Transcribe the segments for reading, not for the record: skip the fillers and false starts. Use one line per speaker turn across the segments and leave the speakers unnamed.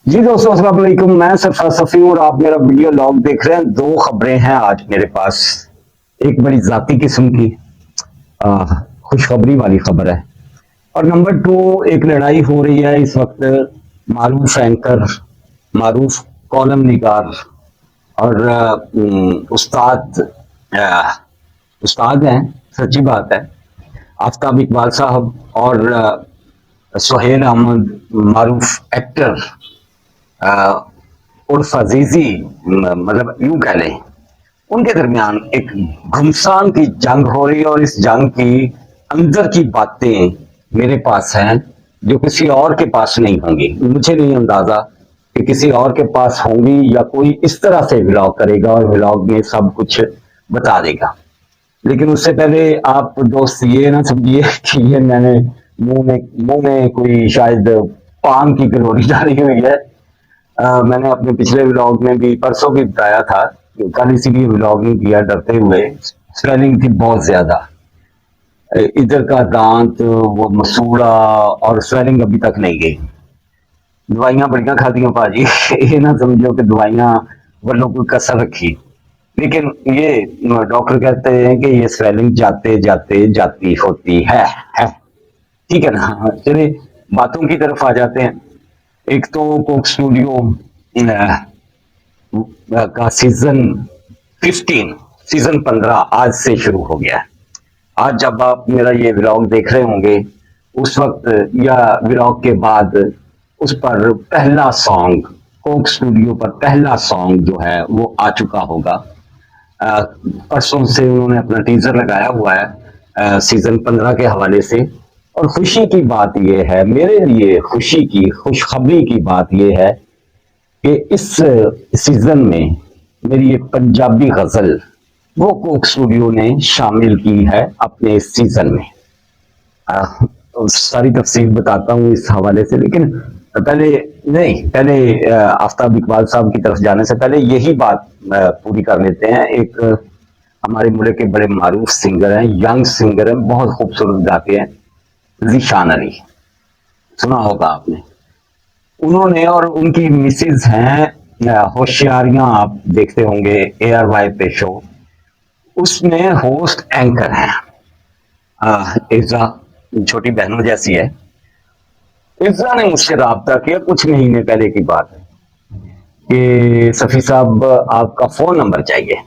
जी दोस्तों, अस्सलाम वालेकुम। मैं सरफराज सफी हूँ और आप मेरा वीडियो लॉग देख रहे हैं। दो खबरें हैं आज मेरे पास। एक बड़ी जाती किस्म की आ, खुशखबरी वाली खबर है, और नंबर टू, एक लड़ाई हो रही है इस वक्त मारूफ एंकर, मारूफ कॉलम निगार और उस्ताद आ, उस्ताद हैं, सच्ची बात है, आफ्ताब इकबाल साहब और सुहेल अहमद, मारूफ एक्टर, उर्फ अजीजी, मतलब यूं कह लें, उनके दरमियान एक घमसान की जंग हो रही है। और इस जंग की अंदर की बातें मेरे पास हैं जो किसी और के पास नहीं होंगी। मुझे नहीं अंदाजा कि किसी और के पास होंगी या कोई इस तरह से व्लॉग करेगा और व्लॉग में सब कुछ बता देगा। लेकिन उससे पहले आप दोस्त ये ना समझिए कि ये मैंने मुंह में कोई शायद पान की कलोरी डाली हुई है। मैंने अपने पिछले व्लॉग में भी परसों भी बताया था, कल इसीलिए व्लॉगिंग किया डरते हुए। स्वेलिंग थी बहुत ज्यादा, इधर का दांत वो मसूड़ा, और स्वेलिंग अभी तक नहीं गई। दवाइयां बढ़िया खादियां भाजी ये ना समझो कि दवाइयां वालों कोई कसर रखी। लेकिन ये डॉक्टर कहते हैं कि ये स्वेलिंग जाते जाते जाती होती है। ठीक है ना। चलिए बातों की तरफ आ जाते हैं। एक तो कोक स्टूडियो का सीजन 15 आज से शुरू हो गया है। आज जब आप मेरा ये व्लॉग देख रहे होंगे उस वक्त या व्लॉग के बाद उस पर पहला सॉन्ग, कोक स्टूडियो पर पहला सॉन्ग जो है वो आ चुका होगा। परसों से उन्होंने अपना टीजर लगाया हुआ है सीजन 15 के हवाले से। और खुशी की बात यह है, मेरे लिए खुशी की, खुशखबरी की बात यह है कि इस सीजन में मेरी एक पंजाबी गजल वो कोक स्टूडियो ने शामिल की है अपने इस सीजन में। आ, सारी तफसील बताता हूँ इस हवाले से, लेकिन पहले नहीं, पहले आफ्ताब इकबाल साहब की तरफ जाने से पहले यही बात पूरी कर लेते हैं। एक हमारे मुल्क के बड़े मारूफ सिंगर हैं, यंग सिंगर हैं, बहुत खूबसूरत गाते हैं, जीशान अली, सुना होगा आपने। उन्होंने और उनकी मिसेज हैं होशियारियां, आप देखते होंगे ARY पे शो, उसमें होस्ट एंकर हैं इज़ा, छोटी बहनों जैसी है। इज़ा ने मुझसे रब्ता किया कुछ महीने पहले की बात है कि सफी साहब आपका फोन नंबर चाहिए।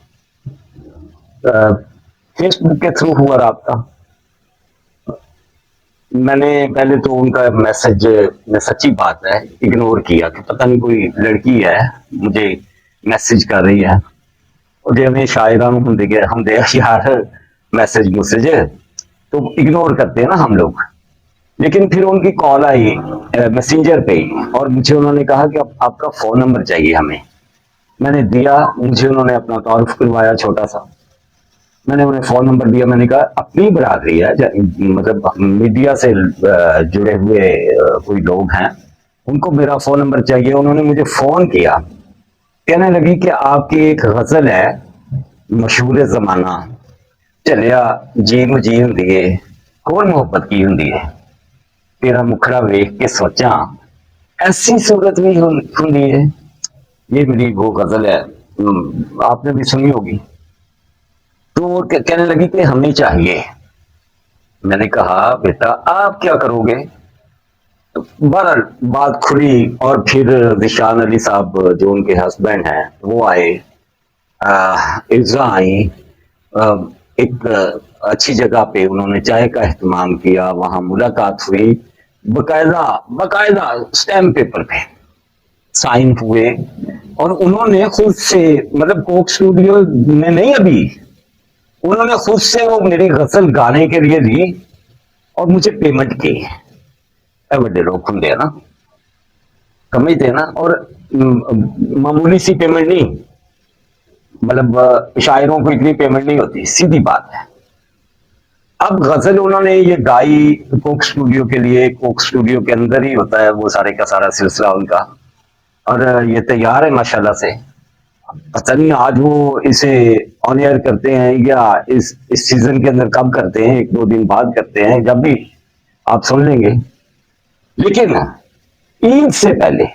फेसबुक के थ्रू हुआ रब्ता। मैंने पहले तो उनका मैसेज, मैं सच्ची बात है, इग्नोर किया कि पता नहीं कोई लड़की है मुझे मैसेज कर रही है। और जिवें शायरा हम दे यार मैसेज तो इग्नोर करते हैं ना हम लोग। लेकिन फिर उनकी कॉल आई मैसेंजर पे ही, और मुझे उन्होंने कहा कि आपका फोन नंबर चाहिए हमें। मैंने दिया, मुझे उन्होंने अपना तारुफ करवाया छोटा सा। मैंने उन्हें फोन नंबर दिया, मैंने कहा अपनी बरादरी है, मतलब मीडिया से जुड़े हुए कोई लोग हैं, उनको मेरा फोन नंबर चाहिए। उन्होंने मुझे फोन किया, कहने लगी कि आपकी एक गजल है मशहूर जमाना, चलिया जीन जी होंगी है, कौन मोहब्बत की होंगी है, तेरा मुखड़ा वेख के सोचा ऐसी सूरत भी होंगी है। ये मेरी वो गजल है, आपने भी सुनी होगी। तो कहने लगी कि हमें चाहिए। मैंने कहा बेटा आप क्या करोगे। तो बहरहाल बात खुली, और फिर निशान अली साहब जो उनके हस्बैंड हैं वो आए, इज़ा आई। एक अच्छी जगह पे उन्होंने चाय का एहतमाम किया, वहां मुलाकात हुई, बकायदा बकायदा स्टैम्प पेपर पे साइन हुए। और उन्होंने खुद से, मतलब कोक स्टूडियो में नहीं, अभी उन्होंने खुद से वो मेरी गजल गाने के लिए दी और मुझे पेमेंट की। बड़े लोग होंगे ना, समझते ना। और मामूली सी पेमेंट नहीं, मतलब शायरों को इतनी पेमेंट नहीं होती, सीधी बात है। अब गजल उन्होंने ये गाई कोक स्टूडियो के लिए, कोक स्टूडियो के अंदर ही होता है वो सारे का सारा सिलसिला उनका, और ये तैयार है माशाल्लाह से। पता नहीं आज वो इसे ऑन एयर करते हैं या इस सीजन के अंदर कब करते हैं, 1-2 दिन बाद करते हैं, जब भी आप सुन लेंगे। लेकिन ईद से पहले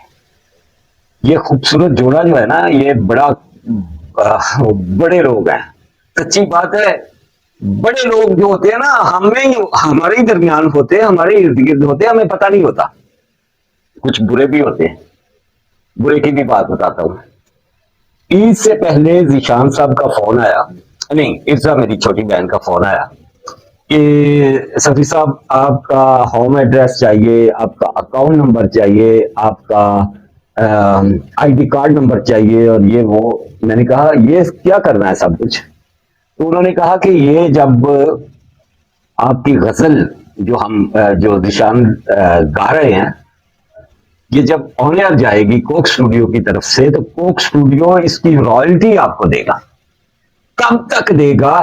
ये खूबसूरत जोड़ा जो है ना, ये बड़ा बड़े लोग हैं। सच्ची बात है, बड़े लोग जो होते हैं ना, हमें हमारे ही दरमियान होते हैं, हमारे इर्द गिर्द होते हैं, हमें पता नहीं होता। कुछ बुरे भी होते हैं। बुरे की भी बात बताता हूँ। ईद से पहले जीशान साहब का फोन आया, नहीं, इर्जा मेरी छोटी बहन का फोन आया कि सफी साहब आपका होम एड्रेस चाहिए, आपका अकाउंट नंबर चाहिए, आपका आईडी कार्ड नंबर चाहिए, और ये वो। मैंने कहा ये क्या करना है सब कुछ? तो उन्होंने कहा कि ये जब आपकी गजल जो हम जो निशान गा रहे हैं, ये जब ऑन एयर जाएगी कोक स्टूडियो की तरफ से, तो कोक स्टूडियो इसकी रॉयल्टी आपको देगा। कब तक देगा?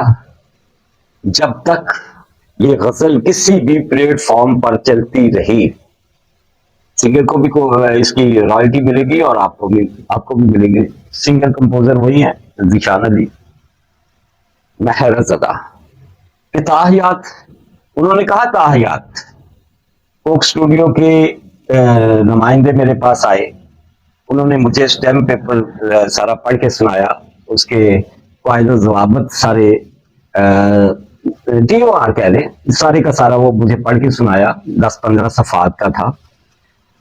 जब तक ये गजल किसी भी प्लेटफॉर्म पर चलती रही। सिंगर को भी इसकी रॉयल्टी मिलेगी और आपको भी मिलेगी। सिंगर कंपोजर वही है, जिशान अली। मैं हैरत ज़दा। ताहियात, उन्होंने कहा ताहियात। कोक स्टूडियो के नुमाइंदे मेरे पास आए, उन्होंने मुझे स्टैम्प पेपर सारा पढ़ के सुनाया, उसके कायदे जवाबत सारे DOR कह लें, सारे का सारा वो मुझे पढ़ के सुनाया। 10-15 सफ़ात का था।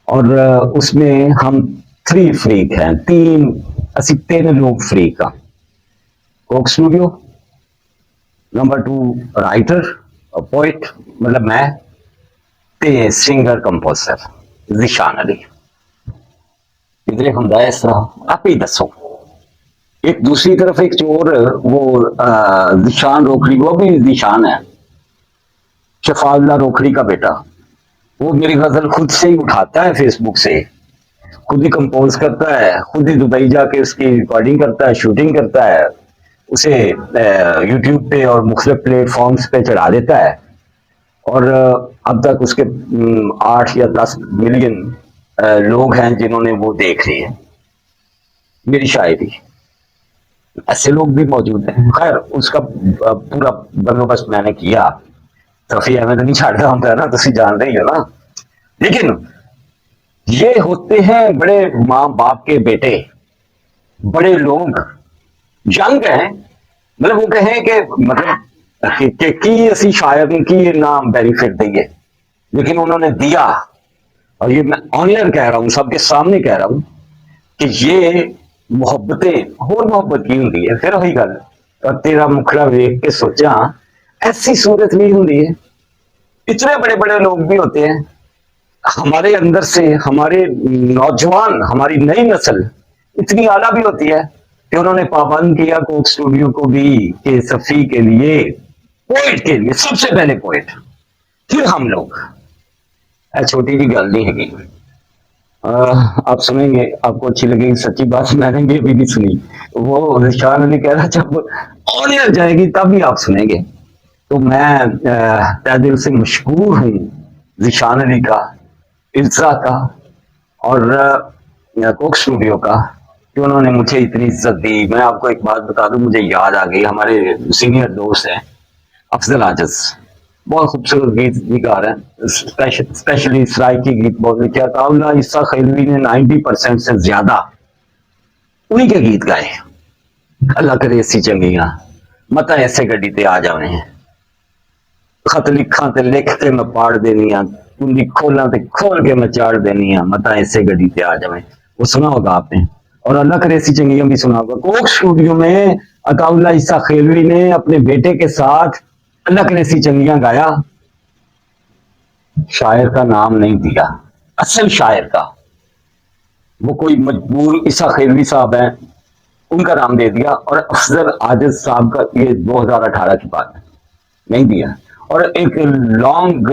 और उसमें हम 3 फ्रीक हैं, 3 लोग फ्रीक का। कोक स्टूडियो, नंबर 2 राइटर और पोइट, मतलब मैं, ते सिंगर कंपोजर जिशान अली। किधरे ਹੁੰਦਾ है इस तरह? आप ही दसो। एक दूसरी तरफ एक चोर, वो जिशान रोखड़ी, वो भी जिशान है, शफाउल्लाह रोखड़ी का बेटा। वो मेरी गजल खुद से ही उठाता है फेसबुक से, खुद ही कंपोज करता है, खुद ही दुबई जाके उसकी रिकॉर्डिंग करता है, शूटिंग करता है, उसे यूट्यूब पे और मुख्तलिफ प्लेटफॉर्म्स पे चढ़ा देता है। और अब तक उसके 8 या 10 मिलियन लोग हैं जिन्होंने वो देख ली है मेरी शायरी। ऐसे लोग भी मौजूद हैं। खैर, उसका पूरा बंदोबस्त मैंने किया। रफी अहमद नहीं छाड़ता हूं ना, तो जान रही हो ना। लेकिन ये होते हैं बड़े माँ बाप के बेटे, बड़े लोग, यंग हैं, मतलब वो कहें कि मतलब की ऐसी शायद की नाम बेनिफिट देंगे, लेकिन उन्होंने दिया। और ये मैं ऑनर कह रहा हूं, सबके सामने कह रहा हूं कि ये मोहब्बतें और मोहब्बत की होंगी है। फिर वही गल, और तेरा मुखड़ा देख के सोचा ऐसी सूरत भी होंगी है। इतने बड़े बड़े लोग भी होते हैं हमारे अंदर से, हमारे नौजवान, हमारी नई नस्ल इतनी आला भी होती है कि उन्होंने पाबंद किया कोक स्टूडियो को भी कि सफी के लिए, पोइट के लिए सबसे पहले पोइट, फिर हम लोग। छोटी जी गल नहीं है। आप सुनेंगे, आपको अच्छी लगेगी। सच्ची बात, मैंने ये भी नहीं सुनी। वो निशान ने कह रहा जब ऑन एयर जाएगी तब भी आप सुनेंगे। तो मैं तहे दिल से मशहूर हूँ जिशान अली का, इर्जा का और कोक स्टूडियो का, कि उन्होंने मुझे इतनी इज्जत दी। मैं आपको एक बात बता दूं, मुझे याद आ गई, हमारे सीनियर दोस्त हैं अफजल आजज, बहुत खूबसूरत गीत भी गा रहे हैं, स्पेशली सराइकी गीत बहुत लिखे। अताउल्लाह ईसा खैलवी ने 90% से ज्यादा उन्हीं के गीत गाए। अल्लाह करे ऐसी चंगियां मता ऐसे गड्डी ते आ जावे, खत लिखा ते लिख के मैं पाड़ देनिया, कुंडी खोला ते खोल के मैं चाड़ देनिया, मता ऐसे गड्डी ते आ जावे। वो सुना होगा आपने। और अल्लाह करे ऐसी चंगियां भी सुना होगा। कोक स्टूडियो में अताउल्लाह ईसा खैलवी ने अपने बेटे के साथ अल्लाह करे ऐसी चंगियां गाया। शायर का नाम नहीं दिया, असल शायर का, वो कोई मजबूर ईसा खैलवी साहब हैं, उनका नाम दे दिया। और अफजल आजिज साहब का, ये 2018 की बात है, नहीं दिया। और एक लॉन्ग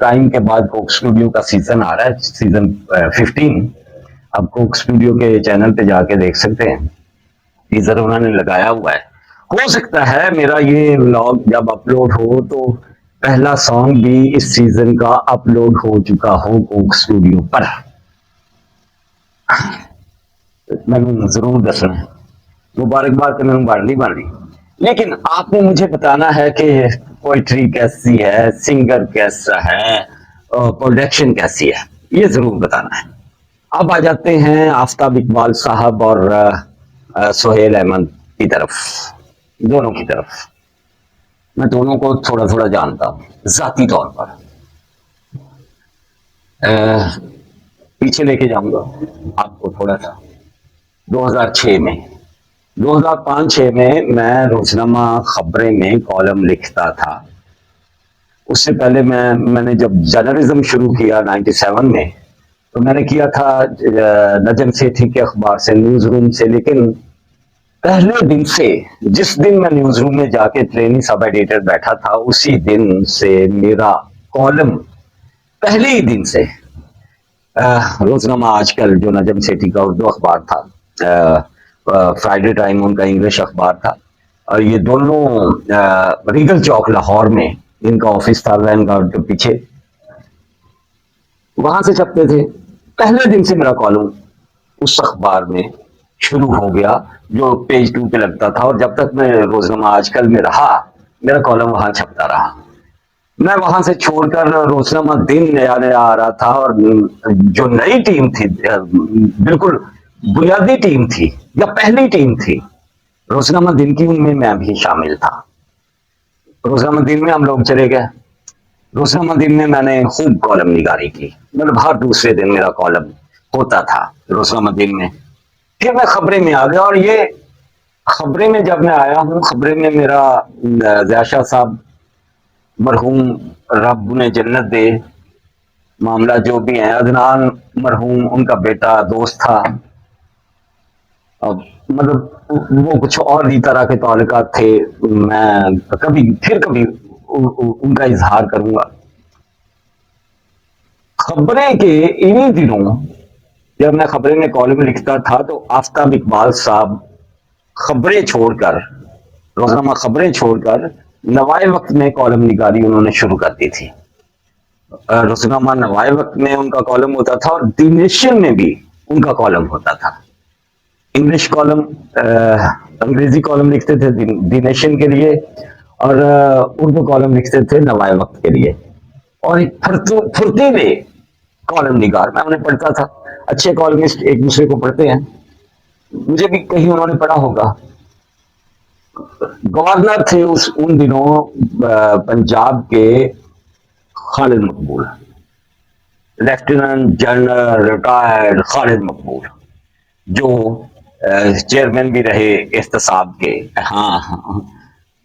टाइम के बाद कोक स्टूडियो का सीजन आ रहा है, सीजन 15। अब कोक स्टूडियो के चैनल पे जाके देख सकते हैं, टीजर उन्होंने लगाया हुआ है। हो सकता है मेरा ये व्लॉग जब अपलोड हो तो पहला सॉन्ग भी इस सीजन का अपलोड हो चुका हो कोक स्टूडियो पर। मैंने जरूर दसना, मुबारकबाद मैंने बन ली। लेकिन आपने मुझे बताना है कि पोइट्री कैसी है, सिंगर कैसा है, प्रोडक्शन कैसी है, ये जरूर बताना है। अब आ जाते हैं आफ्ताब इकबाल साहब और सुहेल अहमद की तरफ, दोनों की तरफ। मैं दोनों को थोड़ा थोड़ा जानता हूं जाती तौर पर। पीछे लेके जाऊंगा आपको थोड़ा सा। 2006 में, 2005-6 में मैं रोजनामा खबरें में कॉलम लिखता था। उससे पहले मैंने जब जर्नलिज्म शुरू किया 97 में, तो मैंने किया था नजम सेठी के अखबार से, न्यूज रूम से। लेकिन पहले दिन से, जिस दिन मैं न्यूज रूम में जाके ट्रेनिंग सब एडिटर बैठा था, उसी दिन से मेरा कॉलम, पहले ही दिन से रोजनामा आजकल जो नजम सेठी का उर्दू अखबार था, फ्राइडे टाइम उनका इंग्लिश अखबार था, और ये दोनों रीगल चौक लाहौर में इनका ऑफिस था, वैन गार्ड के पीछे, वहां से छपते थे। पहले दिन से मेरा कॉलम उस अखबार में शुरू हो गया जो पेज 2 पे लगता था, और जब तक मैं रोजनामा आजकल में रहा मेरा कॉलम वहां छपता रहा। मैं वहां से छोड़कर रोजनामा दिन नया नया आ रहा था, और जो नई टीम थी, बिल्कुल बुनियादी टीम थी या पहली टीम थी रोजनामा दिन की, उनमें मैं भी शामिल था। रोजनामा दिन में हम लोग चले गए। रोजनामा दिन में मैंने खूब कॉलम निगारी की, मतलब हर दूसरे दिन मेरा कॉलम होता था रोजनामा दिन में। फिर मैं खबरें में आ गया, और ये खबरें में जब मैं आया हूँ, खबरें में मेरा ज़िया साहब मरहूम, रब उन्हें जन्नत दे, मामला जो भी है, अदनान मरहूम उनका बेटा दोस्त था। अब मतलब वो कुछ और ही तरह के ताल्लुकात थे। मैं कभी उनका इजहार करूंगा। खबरें के इन्हीं दिनों जब मैं खबरें में कॉलम लिखता था, तो आफ्ताब इकबाल साहब खबरें छोड़कर, रोजनामा खबरें छोड़कर नवाए वक्त में कॉलम निगारी उन्होंने शुरू कर दी थी। रोजनामा नवाए वक्त में उनका कॉलम होता था, और दी नेशन में भी उनका कॉलम होता था। इंग्लिश कॉलम, अंग्रेजी कॉलम लिखते थे दी नेशन के लिए, और उर्दू कॉलम लिखते थे नवाए वक्त के लिए। और एक फुर्तीले कॉलम निगार, मैं उन्हें पढ़ता था। अच्छे कॉलमिस्ट एक दूसरे को पढ़ते हैं, मुझे भी कहीं उन्होंने पढ़ा होगा। गवर्नर थे उन दिनों पंजाब के खालिद मकबूल, लेफ्टिनेंट जनरल रिटायर्ड खालिद मकबूल, जो चेयरमैन भी रहे एहतसाब के। हाँ हाँ,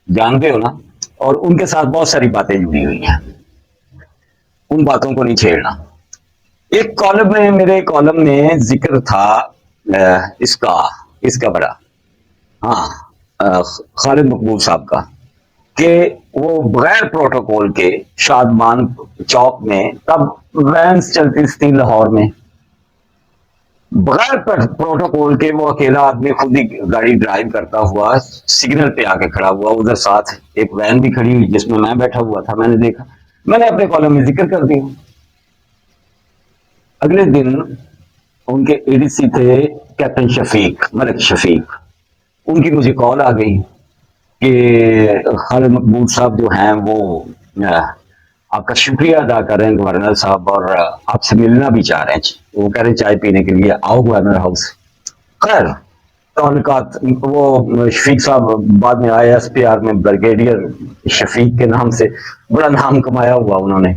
जानते हो ना। और उनके साथ बहुत सारी बातें जुड़ी हुई हैं, उन बातों को नहीं छेड़ना। एक कॉलम में, मेरे कॉलम में जिक्र था इसका इसका बड़ा, हाँ, खालिद मकबूल साहब का, कि वो बगैर प्रोटोकॉल के शादमान चौक में, तब वैन्स चलती थी लाहौर में, बगैर प्रोटोकॉल के वो अकेला आदमी खुद ही गाड़ी ड्राइव करता हुआ सिग्नल पे आके खड़ा हुआ। उधर साथ एक वैन भी खड़ी हुई जिसमें मैं बैठा हुआ था, मैंने देखा, मैंने अपने कॉलम में जिक्र कर दिया। अगले दिन उनके एडीसी थे कैप्टन शफीक, मलिक शफीक, उनकी मुझे कॉल आ गई कि खालिद मकबूल साहब जो हैं वो आपका शुक्रिया अदा कर रहे हैं गवर्नर साहब, और आपसे मिलना भी चाह रहे हैं। वो कह रहे हैं चाय पीने के लिए आओ गवर्नर हाउस। खैर ताल्लुकात, वो शफीक साहब बाद में ISPR में ब्रिगेडियर शफीक के नाम से बड़ा नाम कमाया हुआ उन्होंने।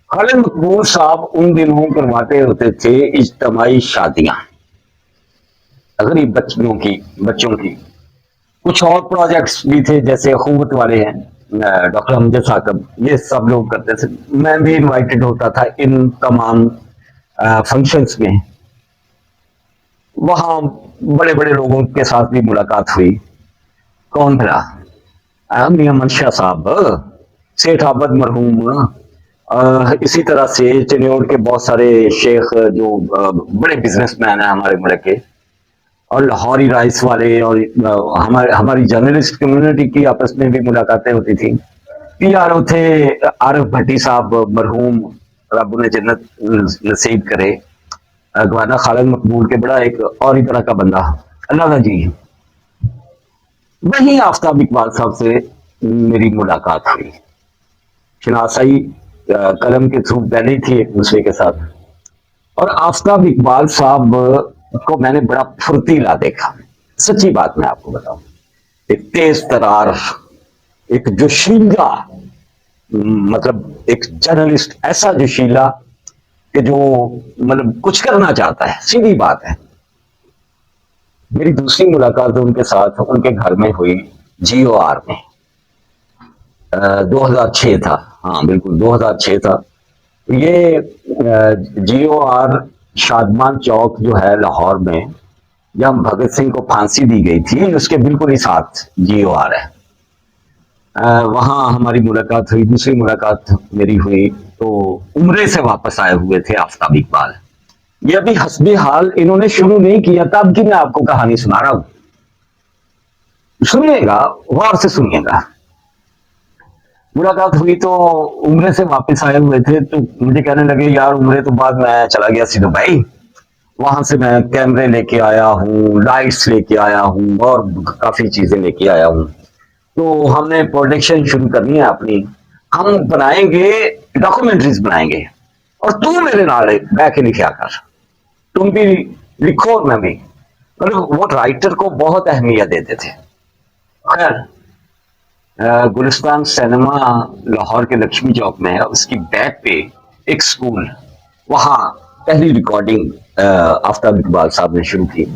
खालिद मकबूल साहब उन दिनों करवाते होते थे इज्तमाई शादियां गरीब बच्चों की। कुछ और प्रोजेक्ट्स भी थे, जैसे अखुवत वाले हैं, डॉक्टर अमजद साकब, ये सब लोग करते थे। मैं भी इनवाइटेड होता था इन तमाम फंक्शंस में। वहां बड़े बड़े लोगों के साथ भी मुलाकात हुई। कौन था? मियां मनशा साहब, सेठ आबद मरहूम, इसी तरह से चिन्योर के बहुत सारे शेख जो बड़े बिजनेसमैन हैं हमारे मुल्क के, और लाहौरी राइस वाले, और हमारी जर्नलिस्ट कम्युनिटी की आपस में भी मुलाकातें होती थी। PRO थे आरिफ भट्टी साहब मरहूम, रब उन्हें जन्नत नसीब करे, गवर्नर खालिद मकबूल के बड़ा एक और ही तरह का बंदा अल्लाह जी। वही आफ्ताब इकबाल साहब से मेरी मुलाकात हुई, शनासाई कलम के थ्रू पहले थी एक दूसरे के साथ। और आफ्ताब इकबाल साहब को मैंने बड़ा फुर्तीला देखा। सच्ची बात मैं आपको बताऊं, एक तेज तरार, एक जोशीला, मतलब एक जर्नलिस्ट ऐसा जोशीला कि जो मतलब कुछ करना चाहता है, सीधी बात है। मेरी दूसरी मुलाकात उनके साथ उनके घर में हुई, GOR में। 2006 था, हाँ बिल्कुल 2006 था। ये GOR शादमान चौक जो है लाहौर में, जब भगत सिंह को फांसी दी गई थी, उसके बिल्कुल ही साथ GOR है। वहां हमारी मुलाकात हुई। दूसरी मुलाकात मेरी हुई तो उम्रे से वापस आए हुए थे आफ्ताब इकबाल। ये अभी हस्बे हाल इन्होंने शुरू नहीं किया, तब की मैं आपको कहानी सुना रहा हूं, सुनिएगा, गौर से सुनिएगा। मुलाकात हुई तो उम्रे से वापस आए हुए थे, तो मुझे कहने लगे यार उम्रे तो बाद मैं चला गया सी दुबई, वहां से मैं कैमरे लेके आया हूँ, लाइट्स लेके आया हूँ और काफी चीजें लेके आया हूँ। तो हमने प्रोडक्शन शुरू करनी है अपनी, हम बनाएंगे, डॉक्यूमेंट्रीज बनाएंगे, और तू मेरे नाल बह के लिखा कर, तुम भी लिखो और मैं भी। मतलब वो राइटर को बहुत अहमियत देते थे। खैर, गुलिस्तान सिनेमा लाहौर के लक्ष्मी चौक में है, उसकी बैक पे एक स्कूल, वहां पहली रिकॉर्डिंग आफ्ताब इकबाल साहब ने शुरू की।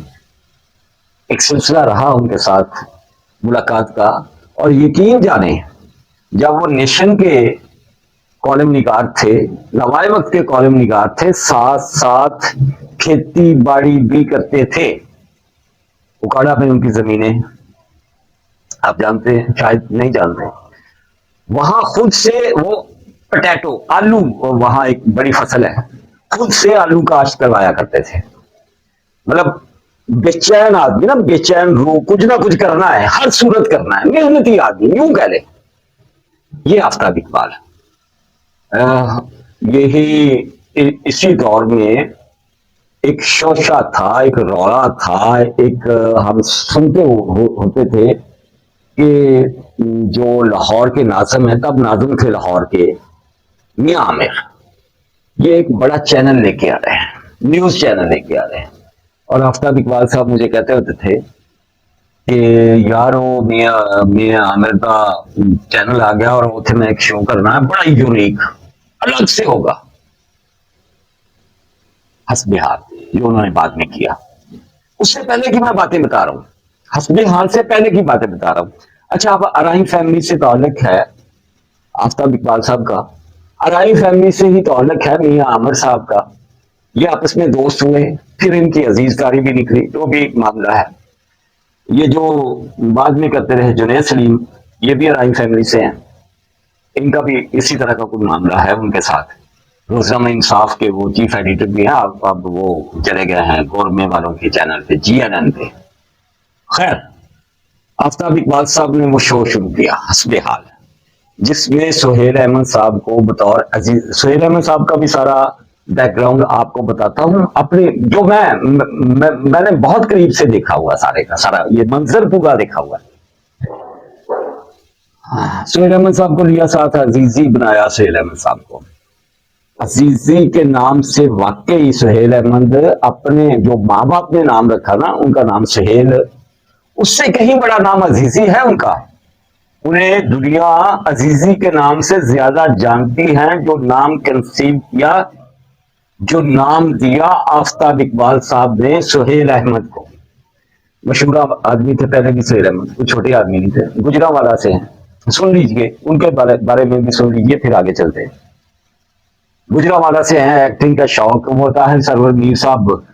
एक सिलसिला रहा उनके साथ मुलाकात का, और यकीन जाने जब वो नेशन के कॉलम निगार थे, नवाए वक्त के कॉलम निगार थे, साथ साथ खेती बाड़ी भी करते थे। उकाड़ा में उनकी जमीनें, आप जानते हैं शायद नहीं जानते, वहां खुद से वो पटैटो, आलू, वहां एक बड़ी फसल है, खुद से आलू काश्त करवाया करते थे। मतलब बेचैन आदमी ना, बेचैन रूह, कुछ ना कुछ करना है, हर सूरत करना है, मेहनती आदमी यूं कह ले। ये आफ्ताब इकबाल। यही इसी दौर में एक शोशा था, एक रौला था, एक हम सुनते होते थे कि जो लाहौर के नाज़िम है, तब नाज़िम थे लाहौर के, मियां आमिर, ये एक बड़ा चैनल लेके आ रहे हैं, न्यूज चैनल लेके आ रहे हैं। और आफ्ताब इकबाल साहब मुझे कहते होते थे कि यार वो मियां मियां आमिर का चैनल आ गया और उसे मैं एक शो करना है, बड़ा यूनिक, अलग से होगा। हस्बे हाल जो उन्होंने बाद में किया, उससे पहले की मैं बातें बता रहा हूँ, हस्बे हाल से पहले की बातें बता रहा हूँ। अच्छा, अब अराई फैमिली से ताल्लुक है आफ्ताब इकबाल साहब का, अराई फैमिली से ही ताल्लुक है मियां आमिर साहब का। ये आपस में दोस्त हुए, फिर इनकी अजीजदारी भी निकली, तो भी एक मामला है। ये जो बाद में करते रहे जुनैद सलीम, ये भी अराई फैमिली से हैं, इनका भी इसी तरह का कोई मामला है उनके साथ। रोजनामा इंसाफ के वो चीफ एडिटर भी हैं, अब वो चले गए हैं गोरमे वालों के चैनल पे, GNN पे। खैर, आफ्ताब इकबाल साहब ने वो शो शुरू किया हस्बे हाल, जिसमें सुहेल अहमद साहब को बतौर अजीज, सुहेल अहमद साहब का भी सारा बैकग्राउंड आपको बताता हूँ, अपने जो मैंने बहुत करीब से देखा हुआ, सारे का सारा ये मंजर पूरा देखा हुआ। सुहेल अहमद साहब को लिया साथ, अजीजी बनाया सुहेल अहमद साहब को। अजीजी के नाम से वाकई सुहेल अहमद, अपने जो माँ बाप ने नाम रखा ना, उनका नाम सुहेल, उससे कहीं बड़ा नाम अजीजी है उनका। उन्हें दुनिया अजीजी के नाम से ज्यादा जानती है। जो नाम कंसीव किया, जो नाम दिया आफ्ताब इकबाल साहब ने सुहेल अहमद को, मशहूर आदमी थे पहले भी सुहेल अहमद, कोई छोटे आदमी नहीं थे, गुजरावाला से हैं, सुन लीजिए उनके बारे में भी सुन लीजिए, फिर आगे चलते हैं। गुजरावाला से हैं, एक्टिंग का शौक वो होता है। सरवर मीर साहब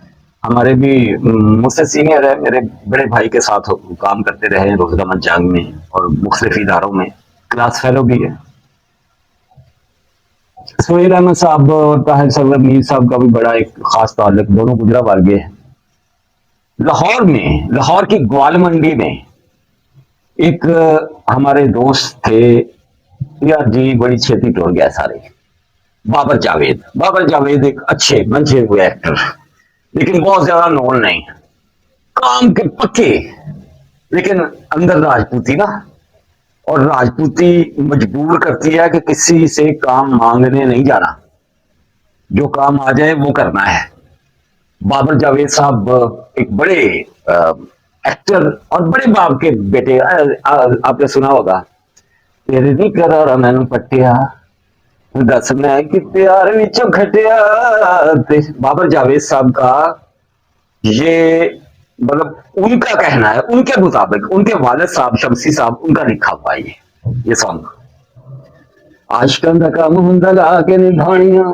हमारे भी मुझसे सीनियर है, मेरे बड़े भाई के साथ काम करते रहे हैं रोजगार जंग में और मुख्तलिफ इदारों में, क्लास फेलो भी है। सुहेल अहमद साहब और ताहिर सरवर मीर साहब का भी बड़ा एक खास ताल्लुक, दोनों गुजरावाल के। लाहौर में, लाहौर की ग्वाल मंडी में एक हमारे दोस्त थे, यार जी बड़ी छेती टूट गया सारे, बाबर जावेद। बाबर जावेद एक अच्छे मंचे हुए एक्टर, लेकिन बहुत ज्यादा नोन नहीं, काम के पक्के, लेकिन अंदर राजपूती ना, और राजपूती मजबूर करती है कि किसी से काम मांगने नहीं जाना, जो काम आ जाए वो करना है। बाबर जावेद साहब एक बड़े एक्टर और बड़े बाप के बेटे। आपने सुना होगा, तेरे दी करारा मैनू पट्टिया, दस मैं कि प्यार विचों खटिया। बाबर जावेद साहब का ये, मतलब उनका कहना है, उनके मुताबिक उनके वालिद साहब शमसी साहब उनका लिखा हुआ ये सॉन्ग। आशकन दा काम हुंदा ला के निभानिया।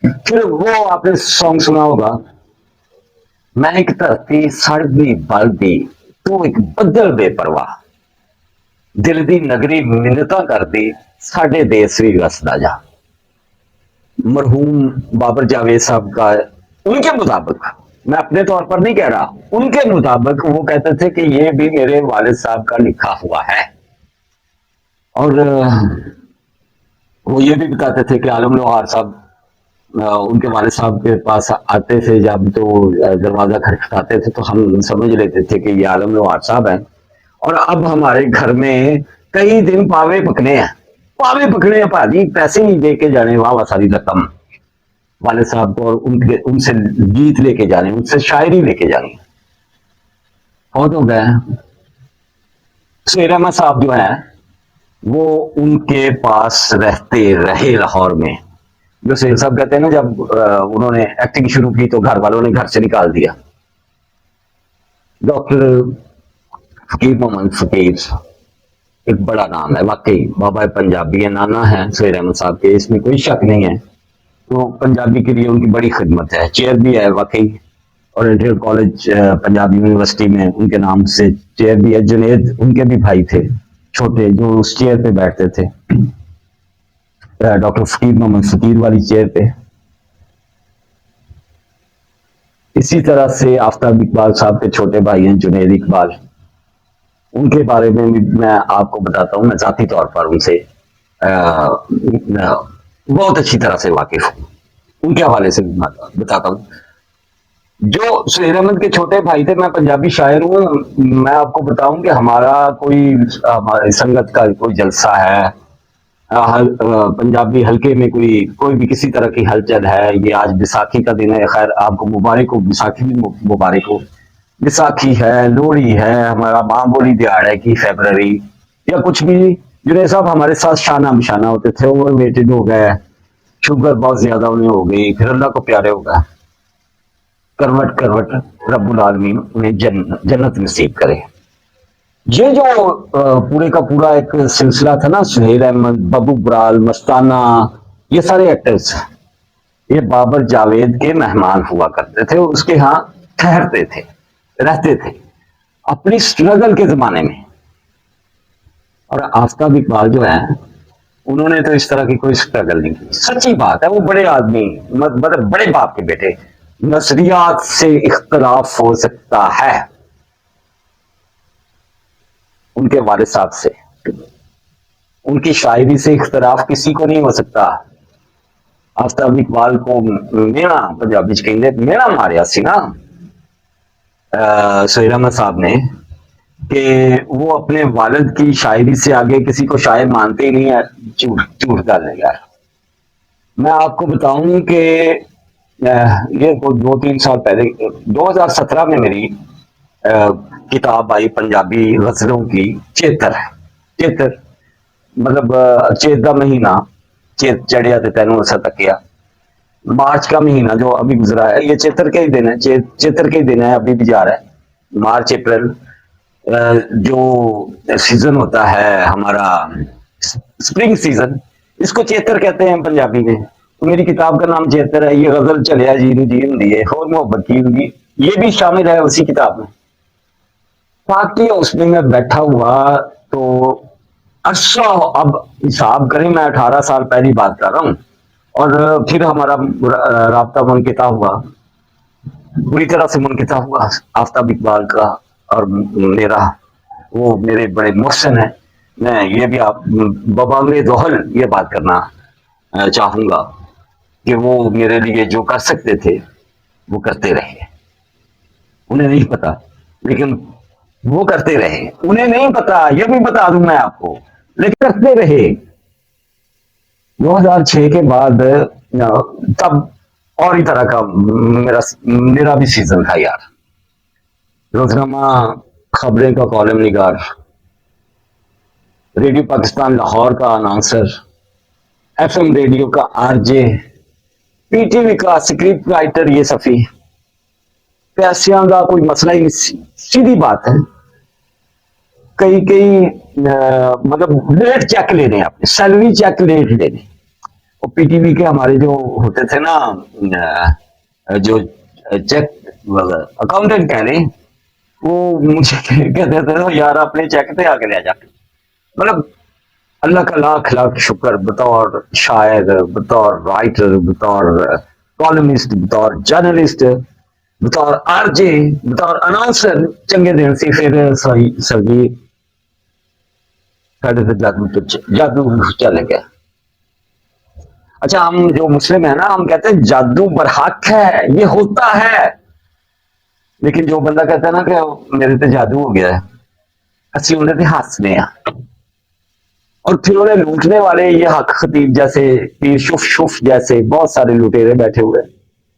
फिर वो आपने सॉन्ग सुना होगा, मैं एक धरती सड़दी बलदी, तू एक बदल बेपरवाह, दिल दी नगरी मिन्नतां करदी, साडे देस भी वसदा जा। मरहूम बाबर जावेद साहब का, उनके मुताबिक, मैं अपने तौर पर नहीं कह रहा, उनके मुताबिक वो कहते थे कि ये भी मेरे वालिद साहब का लिखा हुआ है। और वो ये भी बताते थे कि आलम लोहार साहब उनके वालिद साहब के पास आते थे जब, तो दरवाजा खटखटाते थे तो हम समझ लेते थे कि ये आलम लोहार साहब हैं, और अब हमारे घर में कई दिन पावे पकने हैं। पावे पकने हैं भाजी, पैसे ही दे के जाने, वाह सारी रकम वाले साहब को, और उनके उनसे गीत लेके जाने, उनसे शायरी लेके जानी। बहुत हो गए। शेर अहमद साहब जो है वो उनके पास रहते रहे लाहौर में। जो शेर साहब कहते हैं ना, जब उन्होंने एक्टिंग शुरू की तो घर वालों ने घर से निकाल दिया। डॉक्टर फकीर मोहम्मद फकीर एक बड़ा नाम है वाकई, बाबा पंजाबी है, नाना है शेर अहमद साहब के, इसमें कोई शक नहीं है। तो पंजाबी के लिए उनकी बड़ी खिदमत है, चेयर भी है वाकई, ओरिएंटल कॉलेज पंजाब यूनिवर्सिटी में उनके नाम से चेयर भी है। जुनेद उनके भी भाई थे छोटे, जो उस चेयर पे बैठते थे, डॉक्टर फकीर मोहम्मद फकीर वाली चेयर पे। इसी तरह से आफ्ताब इकबाल साहब के छोटे भाई हैं जुनेद इकबाल, उनके बारे में भी मैं आपको बताता हूँ। मैं जाती तौर पर उनसे बहुत अच्छी तरह से वाकिफ हूँ, उनके हवाले से बताता हूँ। जो शेर अहमद के छोटे भाई थे, मैं पंजाबी शायर हूँ, मैं आपको बताऊं कि हमारा कोई, हमारी संगत का कोई जलसा है, पंजाबी हल्के में कोई कोई भी किसी तरह की हलचल है, ये आज बैसाखी का दिन है, खैर आपको मुबारक हो, बैसाखी भी मुबारक हो। बैसाखी है, लोहड़ी है, हमारा माँ बोली दिहाड़ है कि फरवरी या कुछ भी। जुनेद साहब हमारे साथ शाना बिशाना होते थे, ओवर वेटेड हो गए, शुगर बहुत ज्यादा उन्हें हो गई, फिर अल्लाह को प्यारे हो गए। करवट करवट रब्बुल आलमीन उन्हें जन्नत नसीब करे। ये जो पूरे का पूरा एक सिलसिला था ना, सुहेल अहमद, बबू बराल, मस्ताना, ये सारे एक्टर्स, ये बाबर जावेद के मेहमान हुआ करते थे, उसके यहाँ ठहरते थे, रहते थे अपनी स्ट्रगल के जमाने में। और आफ्ताब इकबाल जो है, उन्होंने तो इस तरह की कोई स्ट्रगल नहीं की। सच्ची बात है, वो बड़े आदमी, मतलब बड़े बाप के बेटे। नजरियात से इख्तलाफ हो सकता है उनके वालिद साहब से, उनकी शायरी से इख्तलाफ किसी को नहीं हो सकता। आफ्ताब इकबाल को मेरा पंजाबी च कहंदे मेरा मारिया सी ना सुहेल अहमद साहब ने, कि वो अपने वालिद की शायरी से आगे किसी को शायर मानते ही नहीं है। झूठ झूठ डालने यार। मैं आपको बताऊं कि ये 2-3 साल पहले 2017 में मेरी किताब आई पंजाबी गजलों की, चेतर। चेतर मतलब चेत का महीना, चेत चढ़िया तो तेन असर तकिया, मार्च का महीना जो अभी गुजरा है, ये चेतर के ही दिन है, चेतर के ही दिन है, अभी भी जा रहा है, मार्च अप्रैल। जो सीजन होता है हमारा स्प्रिंग सीजन, इसको चेतर कहते हैं पंजाबी में। तो मेरी किताब का नाम चेतर है। ये गजल चलिया जी जी होंगी है, और मोहब्बत की होंगी, ये भी शामिल है उसी किताब में। बाकी उसमें मैं बैठा हुआ तो अच्छा, अब हिसाब करें, मैं 18 साल पहली बात कर रहा हूँ, और फिर हमारा राब्ता मुनक़िता हुआ, बुरी तरह से मुनक़िता हुआ आफ्ताब इकबाल का और मेरा। वो मेरे बड़े मोहसिन है। मैं ये भी आप बबांगे दोहल ये बात करना चाहूंगा कि वो मेरे लिए जो कर सकते थे वो करते रहे। उन्हें नहीं पता, लेकिन वो करते रहे। उन्हें नहीं पता, ये भी बता दूं मैं आपको, लेकिन करते रहे। 2006 के बाद तब और ही तरह का मेरा मेरा भी सीजन था यार। रोजनामा खबरें का कॉलम निगार, रेडियो पाकिस्तान लाहौर का अनाउंसर, एफएम रेडियो का आरजे, पीटीवी का स्क्रिप्ट राइटर, ये सफी पैसियां का कोई मसला ही नहीं, सीधी बात है। कई कई मतलब लेट चेक लेने, अपने सैलरी चेक लेट लेने। और पीटीवी के हमारे जो होते थे ना, जो चेक अकाउंटेंट कह रहे, वो मुझे कहते थे यार अपने चेक पे आके ले जाके, मतलब अल्लाह का लाख लाख शुक्र, बतौर शायर, बतौर राइटर, बतौर कॉलमिस्ट, बतौर जर्नलिस्ट, बतौर आरजे, बतौर अनाउंसर चंगे दिन से फिर सही सभी साढ़े से जादू चले गया। अच्छा, हम जो मुस्लिम है ना, हम कहते हैं जादू बरहक है, ये होता है। लेकिन जो बंदा कहता है ना कि मेरे पे जादू हो गया है, असि उन्हें हंसने हैं। और फिर उन्हें लूटने वाले ये हक खतीब जैसे, पीर शुफ शुफ जैसे बहुत सारे लुटेरे बैठे हुए।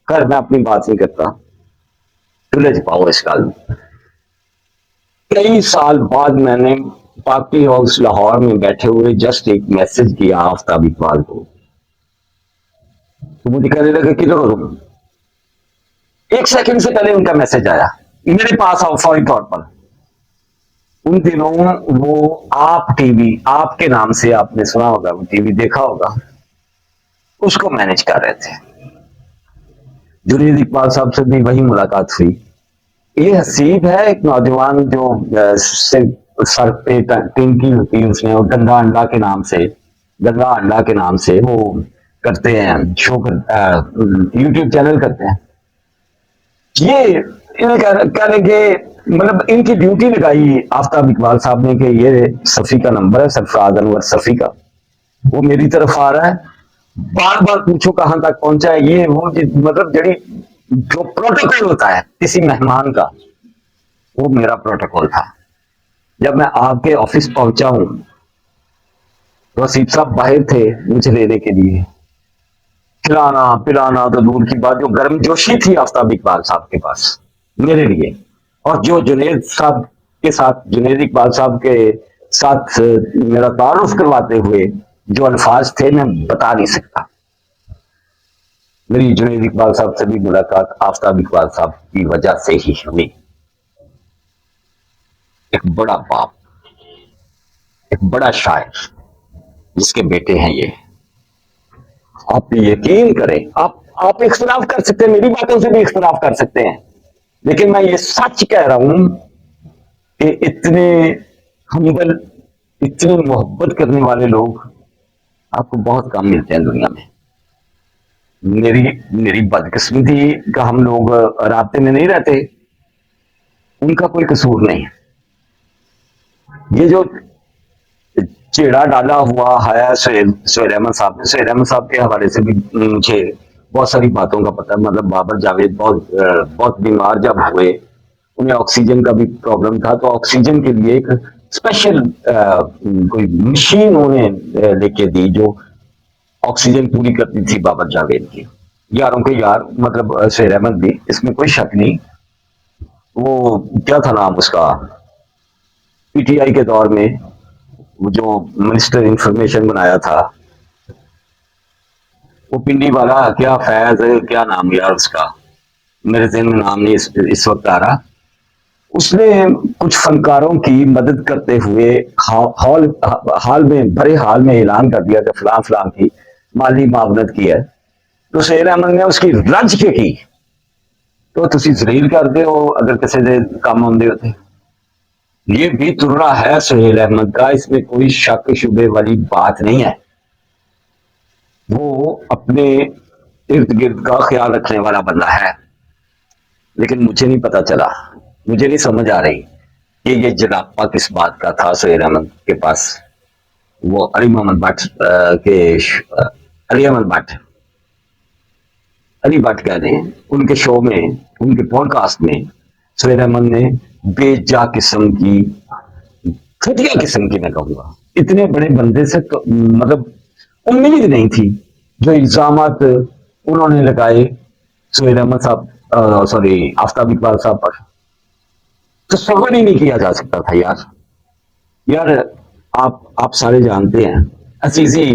खैर मैं अपनी बात नहीं करता, चुले पाओ इस गाल में। कई साल बाद मैंने पार्टी हाउस लाहौर में बैठे हुए जस्ट एक मैसेज किया आफ्ताब इकबाल को, तो मुझे कहने लगे किधर हो तुम। एक सेकंड से पहले उनका मैसेज आया मेरे पास, आओ फौरी तौर पर। उन दिनों वो आप टीवी, आपके नाम से आपने सुना होगा, वो टीवी देखा होगा, उसको मैनेज कर रहे थे। जुनैद इकबाल साहब से भी वही मुलाकात हुई। ये हसीब है एक नौजवान जो सर पे टिंकी होती है उसने, और गंगा अंडा के नाम से, गंगा अंडा के नाम से वो करते हैं शो, यूट्यूब चैनल करते हैं। ये कहने के मतलब इनकी ड्यूटी लगाई आफ्ताब इकबाल साहब ने कि ये सफी का नंबर है, सरफराज अनवर सफी का, वो मेरी तरफ आ रहा है, बार बार पूछो कहां तक पहुंचा है। ये वो मतलब जड़ी जो प्रोटोकॉल होता है किसी मेहमान का, वो मेरा प्रोटोकॉल था। जब मैं आपके ऑफिस पहुंचा हूं तो हसीब साहब बाहर थे मुझे लेने के लिए। खिलाना पिलाना तो दूर की बात, जो गर्मजोशी थी आफ्ताब इकबाल साहब के पास मेरे लिए, और जो जुनैद साहब के साथ, जुनैद इकबाल साहब के साथ मेरा तारुफ करवाते हुए जो अल्फाज थे, मैं बता नहीं सकता। मेरी जुनैद इकबाल साहब से भी मुलाकात आफ्ताब इकबाल साहब की वजह से ही हुई। एक बड़ा बाप, एक बड़ा शायर जिसके बेटे हैं ये, आप यकीन करें, आप इख्तलाफ कर सकते हैं, मेरी बातों से भी इख्तलाफ कर सकते हैं, लेकिन मैं ये सच कह रहा हूं कि इतने हम्बल, इतनी मोहब्बत करने वाले लोग आपको बहुत कम मिलते हैं दुनिया में। मेरी मेरी बदकिस्मती का हम लोग रास्ते में नहीं रहते, उनका कोई कसूर नहीं है। ये जो चेड़ा डाला हुआ है सुहेल अहमद साहब, सुहेल अहमद साहब के हवाले से भी मुझे बहुत सारी बातों का पता है। मतलब बाबर जावेद बहुत बीमार जब हुए, उन्हें ऑक्सीजन का भी प्रॉब्लम था, तो ऑक्सीजन के लिए एक स्पेशल कोई मशीन उन्हें लेके दी जो ऑक्सीजन पूरी करती थी बाबर जावेद की। यारों के यार, मतलब सुहेल अहमद भी, इसमें कोई शक नहीं। वो क्या था नाम उसका, पीटीआई के दौर में जो मिनिस्टर इंफॉर्मेशन बनाया था, वो पिंडी वाला, क्या फैज, क्या नाम यार उसका, मेरे जहन में नाम नहीं इस वक्त आ रहा। उसने कुछ फनकारों की मदद करते हुए हाल में, बड़े हाल में ऐलान कर दिया कि फलां फलां की माली मावनत की है। तो सुहेल अहमद ने उसकी रज के की, तो तुसी जलील करते हो अगर किसी दे काम आउंदे होते। ये भी तुर्रा है सुहेल अहमद का, इसमें कोई शक शुबे वाली बात नहीं है। वो अपने इर्द गिर्द का ख्याल रखने वाला बंदा है, लेकिन मुझे नहीं पता चला, मुझे नहीं समझ आ रही कि ये जलापा किस बात का था सुहेल अहमद के पास। वो अली मोहम्मद भट्ट अली भट्ट कह दें, उनके शो में, उनके पॉडकास्ट में सुहेल अहमद ने बेजा किस्म की, घटिया किस्म की, मैं कहूंगा इतने बड़े बंदे से मतलब उम्मीद नहीं थी। जो इल्जामात उन्होंने लगाए सुहेल अहमद साहब, सॉरी, आफ्ताब इकबाल साहब पर तस्वर ही नहीं किया जा सकता था यार। यार आप सारे जानते हैं अजीजी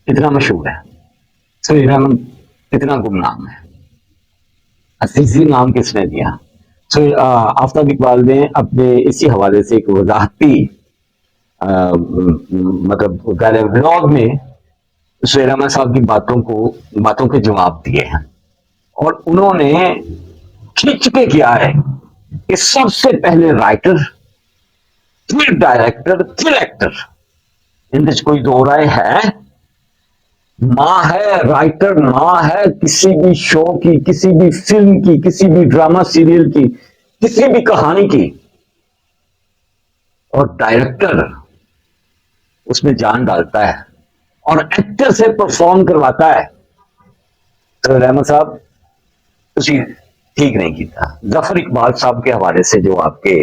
कितना मशहूर है, सुहेल अहमद कितना गुमनाम है। अजीजी नाम किसने दिया? सो आफ्ताब इकबाल ने अपने इसी हवाले से एक वजाहती मतलब ब्लॉग में सुहेल अहमद साहब की बातों के जवाब दिए हैं। और उन्होंने खींच के किया है कि सबसे पहले राइटर, फिर डायरेक्टर, फिर एक्टर। इनमें कोई दो राय है? माँ है राइटर, माँ है किसी भी शो की, किसी भी फिल्म की, किसी भी ड्रामा सीरियल की, किसी भी कहानी की। और डायरेक्टर उसमें जान डालता है और एक्टर से परफॉर्म करवाता है। तो रहमान साहब उसी ठीक नहीं किया। जफर इकबाल साहब के हवाले से जो आपके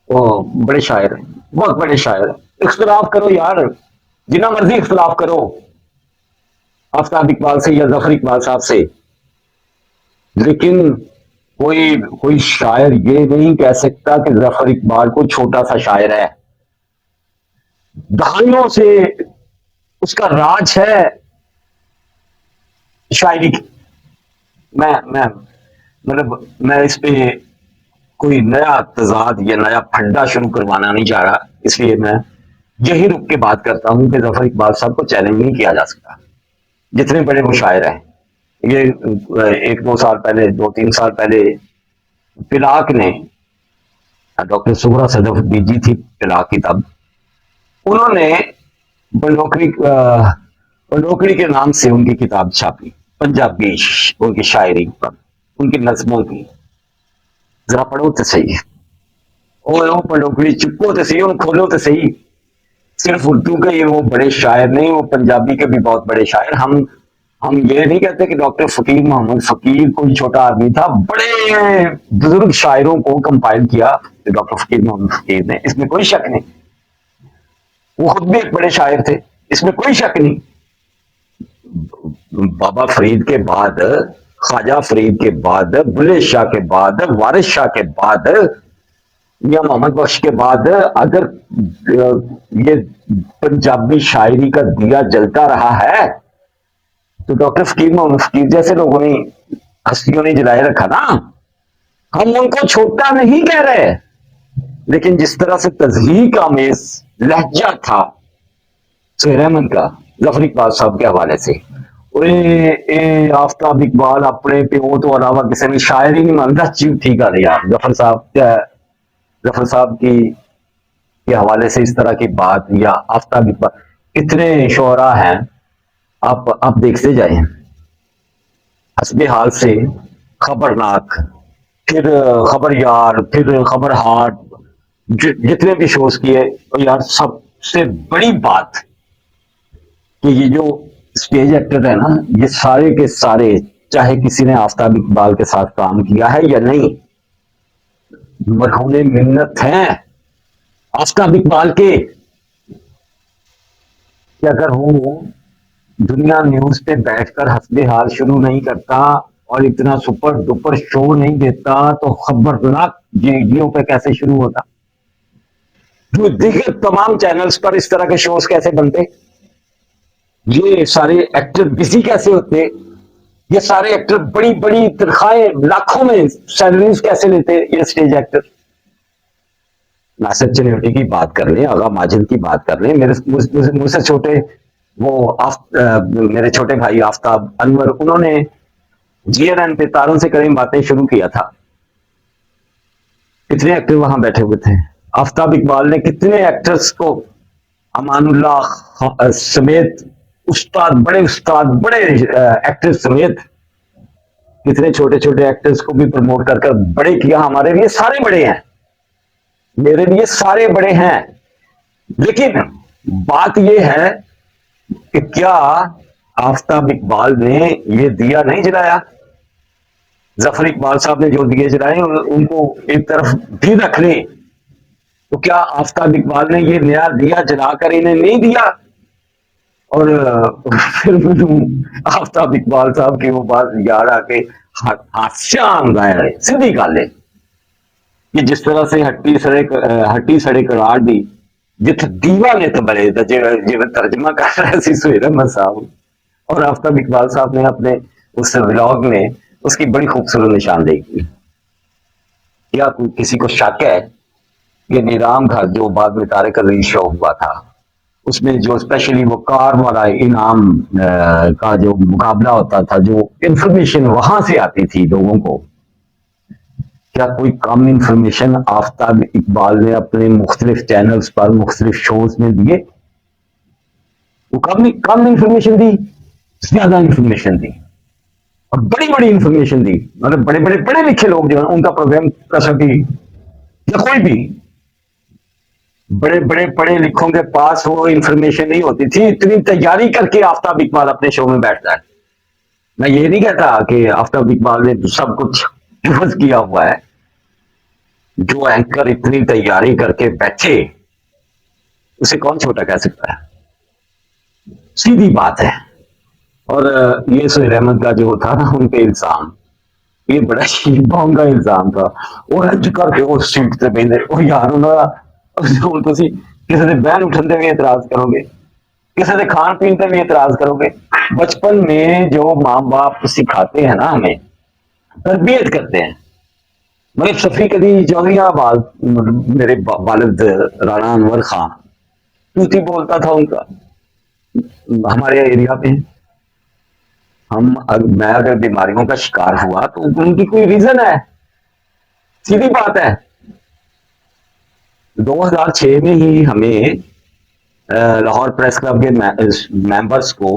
वो बड़े शायर हैं, बहुत बड़े शायर, इख्तलाफ करो यार, जितना मर्जी इख्तलाफ करो आफ्ताब इकबाल से या जफर इकबाल साहब से, लेकिन कोई कोई शायर ये नहीं कह सकता कि जफर इकबाल को छोटा सा शायर है। दहाइयों से उसका राज है शायरी की। मैं मतलब मैं इस पे कोई नया तजाद या नया फंडा शुरू करवाना नहीं चाह रहा, इसलिए मैं यही रुक के बात करता हूं कि जफर इकबाल साहब को चैलेंज नहीं किया जा सकता। जितने बड़े वो शायर हैं, ये एक दो साल पहले, दो तीन साल पहले पिलाक ने, डॉक्टर सुहरा सदफ बीजी थी पिलाक की तब, उन्होंने बंडोकड़ी के नाम से उनकी किताब छापी, पंजाबी उनकी शायरी पर, उनकी नज्मों की। जरा पढ़ो तो सही, और वो बंडोकड़ी चुपो तो सही, उन खोलो तो सही। सिर्फ उर्दू के ये वो बड़े शायर नहीं, वो पंजाबी के भी बहुत बड़े शायर। हम ये नहीं कहते कि डॉक्टर फकीर मोहम्मद फकीर कोई छोटा आदमी था, बड़े बुजुर्ग शायरों को कंपाइल किया डॉक्टर फकीर मोहम्मद फकीर ने, इसमें कोई शक नहीं। वो खुद भी एक बड़े शायर थे, इसमें कोई शक नहीं। बाबा फरीद के बाद, ख्वाजा फरीद के बाद, बुल्ले शाह के बाद, वारिस शाह के बाद, मियां मोहम्मद बख्श के बाद अगर ये पंजाबी शायरी का दिया जलता रहा है तो डॉक्टर फकीर मोहम्मद फकीर जैसे लोगों ने, हस्तियों ने जलाए रखा ना। हम उनको छोटा नहीं कह रहे, लेकिन जिस तरह से तजहीक आमेज लहजा था सुहेल अहमद का जफर इकबाल साहब के हवाले से, आफ्ताब इकबाल अपने प्यो तो अलावा किसी ने शायर ही नहीं मानता। चीज ठीक आ रही यार, जफर साहब की के हवाले से इस तरह की बात, या आफ्ताब इकबाल इतने शोरा हैं, आप देखते जाए हसबे हाल से खबरनाक, फिर खबर यार, फिर खबर हाट, जितने भी शोज किए, तो यार सबसे बड़ी बात कि ये जो स्टेज एक्टर है ना, ये सारे के सारे, चाहे किसी ने आफ्ताब इकबाल के साथ काम किया है या नहीं, मरहूने मिन्नत हैं आफ्ताब इकबाल के। कि अगर वो दुनिया न्यूज पे बैठकर हंसबे हाल शुरू नहीं करता और इतना सुपर डुपर शो नहीं देता तो खबरनाक रेडियो पे कैसे शुरू होता? जो दिगर तमाम चैनल्स पर इस तरह के शोज कैसे बनते? ये सारे एक्टर बिजी कैसे होते? ये सारे एक्टर बड़ी बड़ी तनख्वाहें लाखों में सैलरीज कैसे लेते? ये स्टेज एक्टर। नासिर चनेटी की बात कर लें, आगा माजिद की बात कर लें, मुझसे छोटे वो मेरे छोटे भाई आफ्ताब अनवर, उन्होंने जीएनएन पे तारों से करीम बातें शुरू किया था। कितने एक्टर वहां बैठे हुए थे? आफ्ताब इकबाल ने कितने एक्टर्स को, अमानुल्लाह समेत, उस्ताद बड़े एक्टर्स समेत कितने छोटे छोटे एक्टर्स को भी प्रमोट कर बड़े किया। हमारे लिए सारे बड़े हैं, मेरे लिए सारे बड़े हैं, लेकिन बात यह है कि क्या आफ्ताब इकबाल ने ये दिया नहीं जलाया? जफर इकबाल साहब ने जो दिए जलाए उनको एक तरफ भी रख लें, तो क्या आफ्ताब इकबाल ने ये नया दिया जलाकर इन्हें नहीं दिया? और फिर आफ्ताब इकबाल साहब की वो बात याद आके हादसा आंदा है, सीधी गल है कि जिस तरह से हट्टी सड़े करार दी जिथे दीवा नित बले जिवें तर्जमा कर रहे थे सुहेल अहमद साहब और आफ्ताब इकबाल साहब ने अपने उस व्लॉग में उसकी बड़ी खूबसूरत निशानदेही की। क्या किसी को शक है कि नीलाम घर जो बाद में तारिक अजीज शो हुआ था उसमें जो स्पेशली वो कार वाला इनाम का जो मुकाबला होता था, जो इंफॉर्मेशन वहां से आती थी लोगों को, क्या कोई कम इंफॉर्मेशन आफ्ताब इकबाल ने अपने मुख्तलिफ चैनल्स पर मुख्तलिफ शोज में दिए? वो कम इंफॉर्मेशन दी, ज्यादा इंफॉर्मेशन दी और बड़ी बड़ी इंफॉर्मेशन दी। मतलब बड़े बड़े पढ़े लिखे लोग जो है उनका प्रोग्राम कर सकी या कोई भी बड़े बड़े पढ़े लिखों के पास वो इंफॉर्मेशन नहीं होती थी। इतनी तैयारी करके आफ्ताब इकबाल अपने शो में बैठता है। मैं ये नहीं कहता कि आफ्ताब इकबाल ने सब कुछ हिफ्ज किया हुआ है। जो एंकर इतनी तैयारी करके बैठे उसे कौन छोटा कह सकता है? सीधी बात है। और ये सुहेल अहमद का जो था ना उन पे इल्जाम, ये बड़ा ही महंगा इल्जाम था। और अज करके वो सीट से बहते और यार ਹੁਣ ਤੁਸੀਂ ਕਿਸੇ ਦੇ बहन उठन पे भी एतराज करोगे, किसी के खान पीन पे भी एतराज करोगे। बचपन में जो माँ बाप सिखाते हैं ना, हमें तरबियत करते हैं। मतलब शफीक अली चौधरीबाद, मेरे वालिद राणा अनवर खान तूती बोलता था उनका हमारे एरिया में। मैं अगर बीमारियों का शिकार हुआ तो उनकी कोई रीजन है? सीधी बात है। 2006 में ही हमें लाहौर प्रेस क्लब के मेंबर्स को,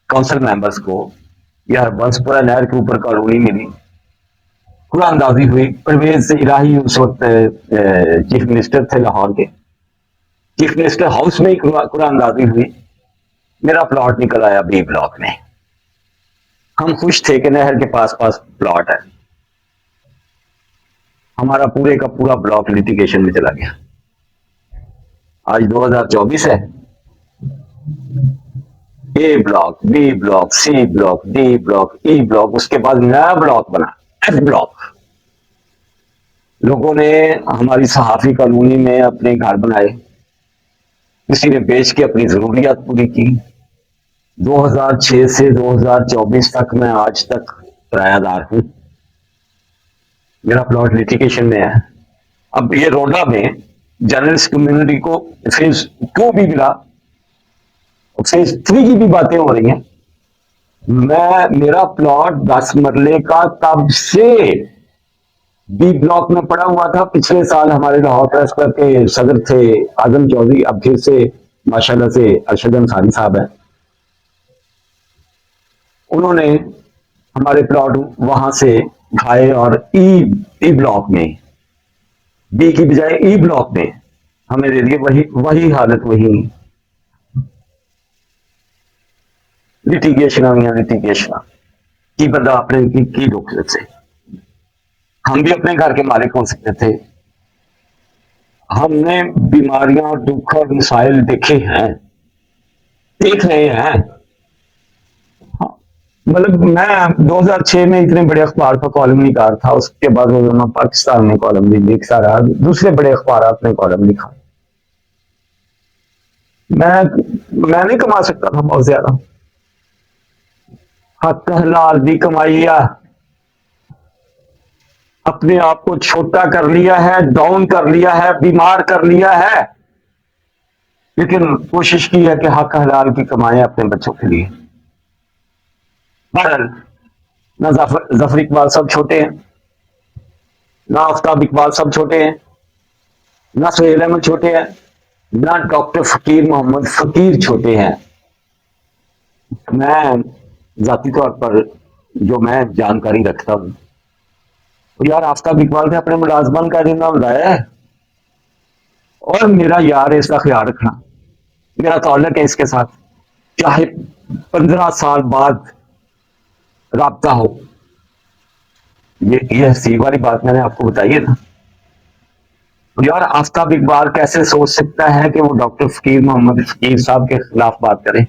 काउंसिल मेंबर्स को, या बंसपुरा नहर के ऊपर कॉलोनी मिली, कुरानंदाजी हुई। परवेज इलाही उस वक्त चीफ मिनिस्टर थे लाहौर के, चीफ मिनिस्टर हाउस में ही कुरानंदाजी हुई। मेरा प्लॉट निकल आया बी ब्लॉक में। हम खुश थे कि नहर के पास पास प्लॉट है। हमारा पूरे का पूरा ब्लॉक लिटिगेशन में चला गया। आज 2024 है। A block, B block, C block, D block, E block, उसके बाद नया ब्लॉक बना एफ ब्लॉक। लोगों ने हमारी सहाफी कॉलोनी में अपने घर बनाए, किसी ने बेच के अपनी जरूरियात पूरी की। 2006 से 2024 तक मैं आज तक किरायादार हूं। मेरा प्लॉट लिटिगेशन में है। अब ये रोडा में जर्नलिस्ट कम्युनिटी को फेज 2 भी मिला, फेज 3 की भी बातें हो रही हैं। मेरा प्लॉट 10 मरले का तब से बी ब्लॉक में पड़ा हुआ था। पिछले साल हमारे लाहौर प्रेस क्लब के सदर थे आजम चौधरी, अब फिर से माशाल्लाह से अरशद अंसारी साहब है। उन्होंने हमारे प्लॉट वहां से उठाए और ई ब्लॉक में, बी की बजाय ई ब्लॉक में हमें दे दिए। वही हालत, वही लिटिगेशन की बंदा अपने की दुख से। हम भी अपने घर के मालिक हो सकते थे। हमने बीमारियां, दुख और मिसाइल देखे हैं, देख रहे हैं। मतलब मैं 2006 में इतने बड़े अखबार पर कॉलम निकाल था, उसके बाद रोजाना पाकिस्तान में कॉलम लिखता रहा, दूसरे बड़े अखबार में कॉलम लिखा। मैं नहीं कमा सकता था बहुत ज्यादा। हक हलाल भी कमाई है, अपने आप को छोटा कर लिया है, डाउन कर लिया है, बीमार कर लिया है, लेकिन कोशिश की है कि हक हलाल की कमाएं अपने बच्चों के लिए। ना जफर इकबाल सब छोटे हैं, ना आफ्ताब इकबाल सब छोटे हैं, ना सुहेल अहमद छोटे हैं, ना डॉक्टर फकीर मोहम्मद फकीर छोटे हैं। मैं जाती तौर पर जो मैं जानकारी रखता हूं, तो यार आफ्ताब इकबाल ने अपने मुलाजमान का दिन नाम लाया है और मेरा यार है, इसका ख्याल रखना। मेरा ताल्लुक है इसके साथ, चाहे 15 साल बाद राब्ता हो। ये हसीब वाली बात मैंने आपको बताई है ना। यार आफ्ताब इकबाल कैसे सोच सकता है कि वो डॉक्टर फकीर मोहम्मद फकीर साहब के खिलाफ बात करे,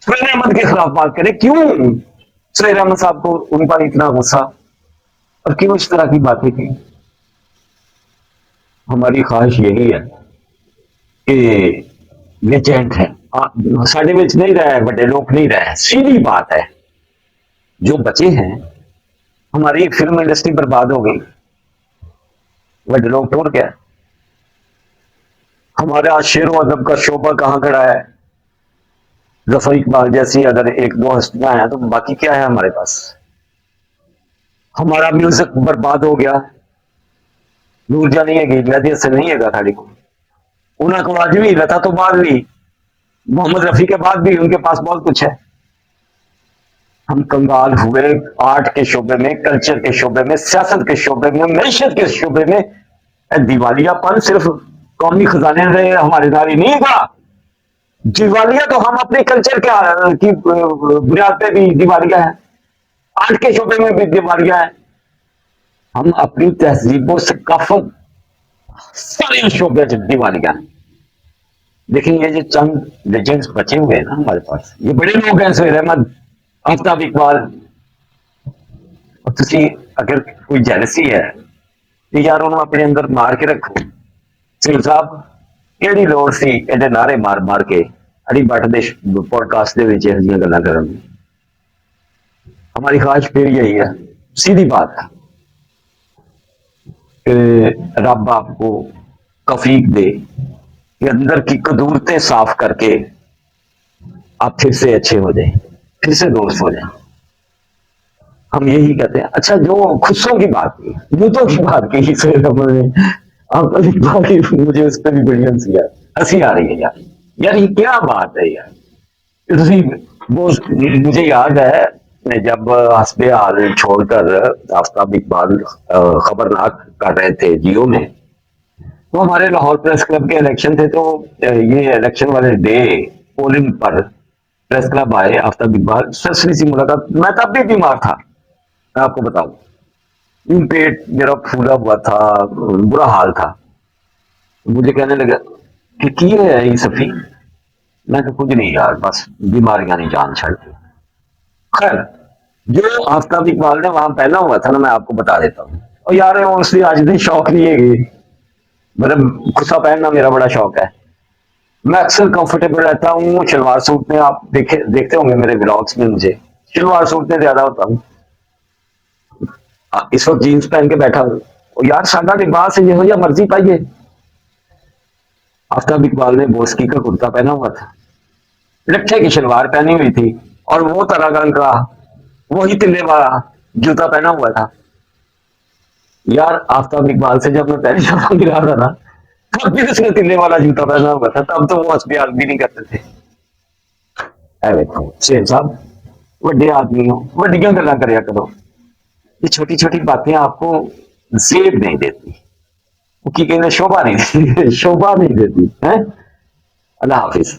सुहेल अहमद के खिलाफ बात करे? क्यों? सुहेल अहमद साहब को उन पर इतना गुस्सा, और क्यों इस तरह की बातें की? हमारी ख्वाहिश यही है कि लेजेंड है साढ़े विच नहीं रहे, बड़े लोग नहीं रहे, सीधी बात है। जो बचे हैं, हमारी फिल्म इंडस्ट्री बर्बाद हो गई, बड़े लोग टूट गए। हमारे आज शेर व अदब का शोभा कहाँ खड़ा है? जफर इकबाल जैसी अगर एक दो हस्तियां हैं तो बाकी क्या है हमारे पास? हमारा म्यूजिक बर्बाद हो गया। दूर जानी है कि नदियत से नहीं है थाड़ी को, उन्हें आज भी लता तो बाद भी, मोहम्मद रफी के बाद भी उनके पास बहुत कुछ है। हम कंगाल हुए आर्ट के शोबे में, कल्चर के शोबे में, सियासत के शोबे में, मैशत के शोबे में। दिवालियापन सिर्फ कौमी खजाने से हमारे नारी नहीं था। दिवालिया तो हम अपने कल्चर की बुनियाद पे भी दिवालिया है, आर्ट के शोबे में भी दिवालिया है। हम अपनी तहजीबों से काफी सारे शोबे दिवालिया है। लेकिन ये जो चंद लेजेंड्स बचे हुए हैं ना हमारे पास, ये बड़े लोग हैं, सुहेल अहमद, आफ्ताब इकबाल। अगर कोई जेलसी है तो यार उन्होंने अपने अंदर मार के रखो। सुहेल साहब केड़ी लोड़ सी एडे नारे मार मार के अड़ी बट दे पॉडकास्ट गल्लां करन दी? हमारी ख्वाहिश फिर यही है, सीधी बात है कि रब आपको तौफीक दे कि अंदर की कदूरतें साफ करके आप फिर से अच्छे हो जाए, फिर से दोस्त हो जाए। हम यही कहते हैं। अच्छा, जो खुशियों की बात की, मुद्दों की बात की सुहेल अहमद ने, आप मुझे उस पर भी बड़ी हंसी आ रही है यार। यार ये क्या बात है यार? वो मुझे याद है जब हस्बे हाल छोड़कर आफ्ताब इकबाल खबरनाक कर रहे थे जियो में, तो हमारे लाहौर प्रेस क्लब के इलेक्शन थे, तो ये इलेक्शन वाले डे पोलिंग पर प्रेस क्लब आए आफ्ताब इकबाल, ससरी सी मुलाकात। मैं तब भी बीमार था, मैं आपको बताऊं, पेट मेरा फूला हुआ था, बुरा हाल था। मुझे कहने लगा कि है ये सफी? मैं तो कुछ नहीं यार, बस बीमारियां नहीं जान छड़ती। खैर, जो आफ्ताब इकबाल ने वहां पहना हुआ था ना, मैं आपको बता देता हूँ। और यार उसने आज दिन शौक नहीं है, मतलब कुर्ता पहनना मेरा बड़ा शौक है। मैं अक्सर कंफर्टेबल रहता हूँ शलवार सूट में। आप देखते होंगे मेरे ब्लॉग्स में, मुझे शलवार सूट में ज्यादा होता हूँ। इस वक्त जीन्स पहन के बैठा हूँ। और यार सादा लिबास है, ये हो या मर्जी पाइए। आफ्ताब इकबाल ने बोस्की का कुर्ता पहना हुआ था, लट्ठे की शलवार पहनी हुई थी, और वो तरागन का वही तिल्ले वाला जूता पहना हुआ था। यार आफ्ताब इकबाल से जब मैं पहली दफा मिला था ना, तब भी उसने तिल्ले वाला जूता पहना हुआ था। तब तो वो हस्बयाल भी नहीं करते थे। शेर साहब, वड्डे आदमी हो, वड्डियां गल्लां करया करो। ये छोटी छोटी बातें आपको जेब नहीं देती, की कहने शोभा नहीं देती, शोभा नहीं देती है। अल्लाह हाफिज।